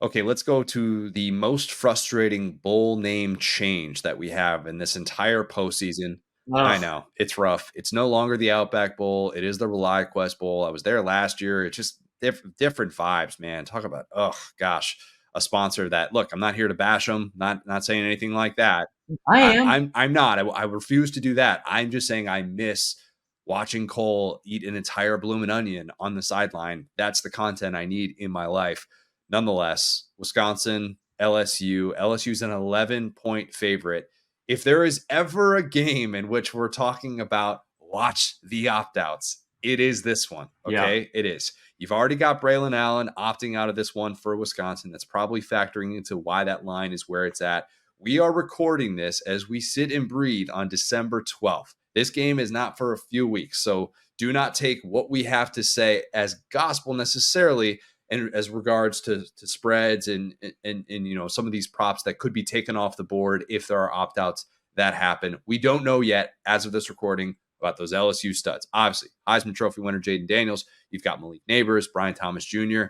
Okay, let's go to the most frustrating bowl name change that we have in this entire postseason. I Ugh. know it's rough. It's no longer the Outback Bowl. It is the RELIAQUEST Bowl. I was there last year. It's just different vibes, man. Talk about, oh gosh, a sponsor that, look, I'm not here to bash them. Not saying anything like that. I am. I'm not. I refuse to do that. I'm just saying I miss watching Cole eat an entire bloomin' onion on the sideline. That's the content I need in my life. Nonetheless, Wisconsin, LSU. LSU's an 11-point favorite. If there is ever a game in which we're talking about watch the opt-outs, it is this one. Yeah. Okay, it is. You've already got Braylon Allen opting out of this one for Wisconsin. That's probably factoring into why that line is where it's at. We are recording this as we sit and breathe on December 12th. This game is not for a few weeks, so do not take what we have to say as gospel necessarily, and as regards to spreads and some of these props that could be taken off the board if there are opt-outs that happen. We don't know yet as of this recording about those LSU studs. Obviously, Heisman Trophy winner Jaden Daniels. You've got Malik Neighbors, Brian Thomas Jr.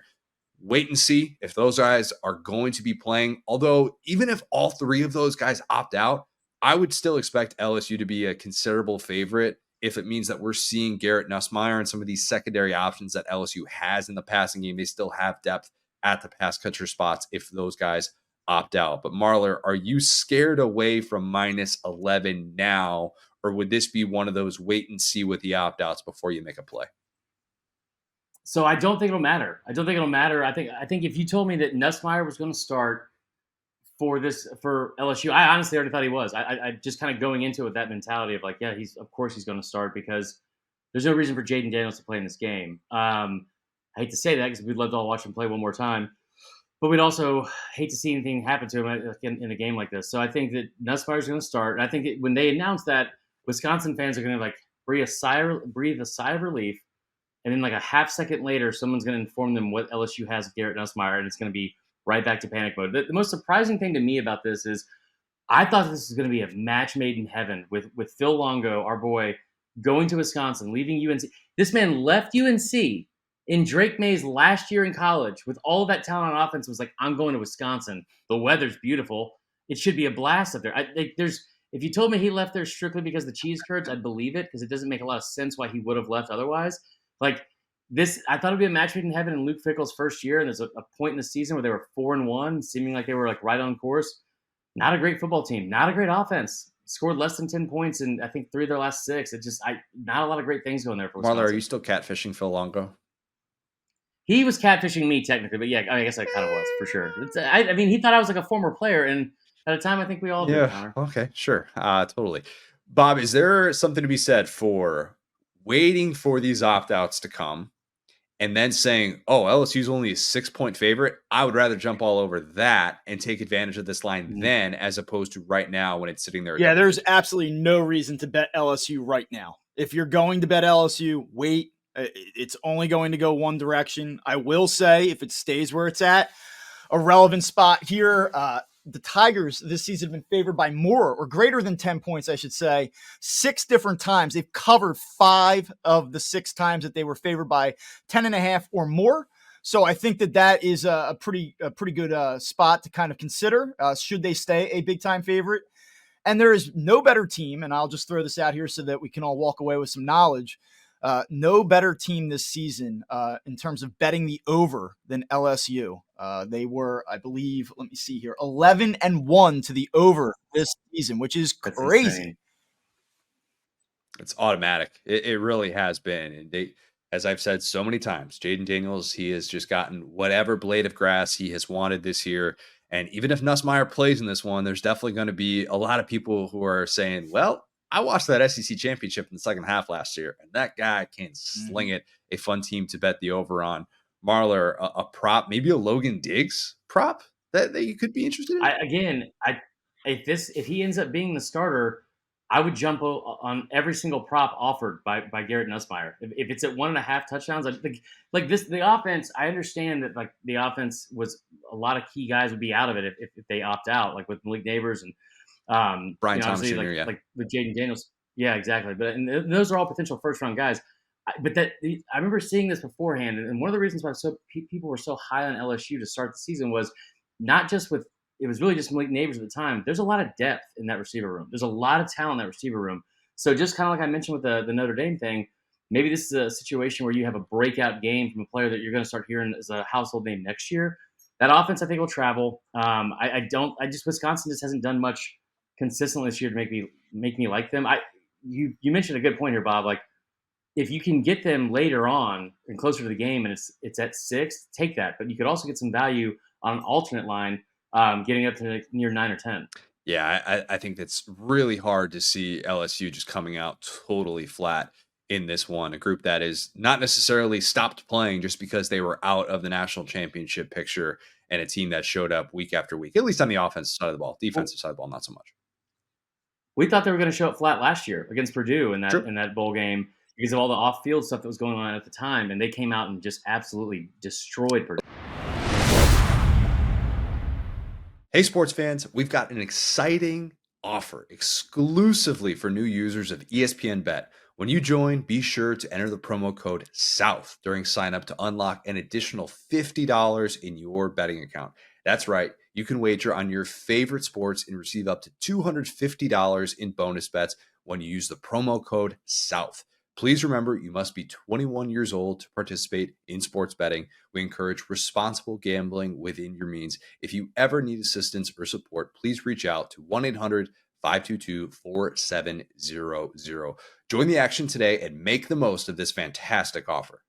Wait and see if those guys are going to be playing. Although, even if all three of those guys opt out, I would still expect LSU to be a considerable favorite if it means that we're seeing Garrett Nussmeier and some of these secondary options that LSU has in the passing game. They still have depth at the pass catcher spots if those guys opt out. But Marler, are you scared away from minus 11 now, or would this be one of those wait and see with the opt outs before you make a play? So I don't think it'll matter. I think if you told me that Nussmeier was going to start for LSU, I honestly already thought he was. I just kind of going into it with that mentality of like, yeah, of course he's going to start because there's no reason for Jaden Daniels to play in this game. I hate to say that because we'd love to all watch him play one more time, but we'd also hate to see anything happen to him in a game like this. So I think that Nussmeier's going to start. And I think when they announce that, Wisconsin fans are going to like breathe a sigh of relief. And then like a half second later, someone's going to inform them what LSU has with Garrett Nussmeier, and it's going to be right back to panic mode. The most surprising thing to me about this is I thought this was going to be a match made in heaven with Phil Longo, our boy, going to Wisconsin, leaving UNC. This man left UNC in Drake May's last year in college with all of that talent on offense, was like, I'm going to Wisconsin. The weather's beautiful. It should be a blast up there. If you told me he left there strictly because of the cheese curds, I'd believe it because it doesn't make a lot of sense why he would have left otherwise. Like this, I thought it'd be a match made in heaven in Luke Fickell's first year, and there's a point in the season where they were 4-1, seeming like they were like right on course. Not a great football team, not a great offense. Scored less than 10 points in I think 3 of their last 6. Not a lot of great things going there for Wisconsin. Marler, are you still catfishing Phil Longo? He was catfishing me technically, but yeah, I guess I kind of was for sure. I mean, he thought I was like a former player, and at a time I think we all did. Yeah. Okay. Sure. Totally. Bob, is there something to be said for waiting for these opt-outs to come and then saying, oh, LSU's only a 6-point favorite? I would rather jump all over that and take advantage of this line then, as opposed to right now when it's sitting there. Yeah, there's absolutely no reason to bet LSU right now. If you're going to bet LSU, wait. It's only going to go one direction. I will say, if it stays where it's at, a relevant spot here, the Tigers this season have been favored by more or greater than 10 points, I should say, 6 different times. They've covered 5 of the 6 times that they were favored by 10.5 or more. So I think that is a pretty good spot to kind of consider. Should they stay a big time favorite? And there is no better team, and I'll just throw this out here so that we can all walk away with some knowledge. No better team this season in terms of betting the over than LSU. They were, I believe, let me see here, 11-1 to the over this season, which is crazy. It's automatic. It really has been. And as I've said so many times, Jaden Daniels, he has just gotten whatever blade of grass he has wanted this year. And even if Nussmeier plays in this one, there's definitely going to be a lot of people who are saying, well, I watched that SEC championship in the second half last year, and that guy can sling it. A fun team to bet the over on. Marler, a prop, maybe a Logan Diggs prop that you could be interested in? If he ends up being the starter, I would jump on every single prop offered by Garrett Nussmeier. If it's at 1.5 touchdowns, the offense, I understand that like the offense was a lot of key guys would be out of it if they opt out, like with Malik Neighbors and Brian Thomas Jr., like with Jaden Daniels. Yeah, exactly. But and those are all potential first round guys. I remember seeing this beforehand, and one of the reasons why people were so high on LSU to start the season was not just with it was really just Malik Neighbors at the time. There's a lot of depth in that receiver room. There's a lot of talent in that receiver room. So just kind of like I mentioned with the Notre Dame thing, maybe this is a situation where you have a breakout game from a player that you're going to start hearing as a household name next year. That offense, I think, will travel. Wisconsin just hasn't done much consistently this year to make me like them. You mentioned a good point here, Bob. Like, if you can get them later on and closer to the game and it's at 6, take that. But you could also get some value on an alternate line, getting up to near 9 or 10. Yeah, I think it's really hard to see LSU just coming out totally flat in this one. A group that is not necessarily stopped playing just because they were out of the national championship picture, and a team that showed up week after week, at least on the offensive side of the ball. Defensive side of the ball, not so much. We thought they were going to show up flat last year against Purdue in True. that bowl game because of all the off-field stuff that was going on at the time, and they came out and just absolutely destroyed Purdue. Hey, sports fans, we've got an exciting offer exclusively for new users of ESPN Bet. When you join, be sure to enter the promo code SOUTH during sign up to unlock an additional $50 in your betting account. That's right, you can wager on your favorite sports and receive up to $250 in bonus bets when you use the promo code SOUTH. Please remember, you must be 21 years old to participate in sports betting. We encourage responsible gambling within your means. If you ever need assistance or support, please reach out to 1-800-522-4700. Join the action today and make the most of this fantastic offer.